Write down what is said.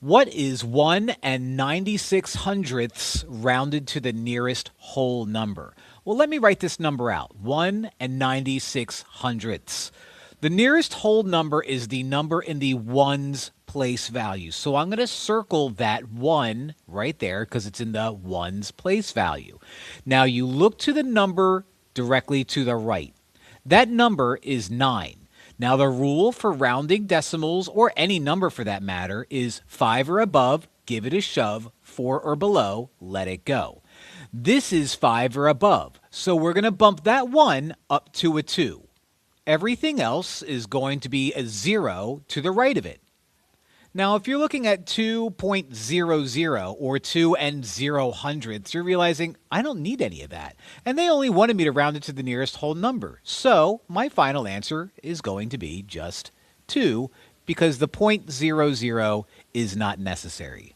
What is 1 and 96 hundredths rounded to the nearest whole number? Well, let me write this number out. 1 and 96 hundredths. The nearest whole number is the number in the ones place value. So I'm going to circle that 1 right there because it's in the ones place value. Now you look to the number directly to the right. That number is 9. Now, the rule for rounding decimals, or any number for that matter, is 5 or above, give it a shove, 4 or below, let it go. This is 5 or above, so we're going to bump that 1 up to a 2. Everything else is going to be a 0 to the right of it. Now, if you're looking at 2.00 or 2 and 0 hundredths, you're realizing I don't need any of that. And they only wanted me to round it to the nearest whole number. So my final answer is going to be just 2 because the .00 is not necessary.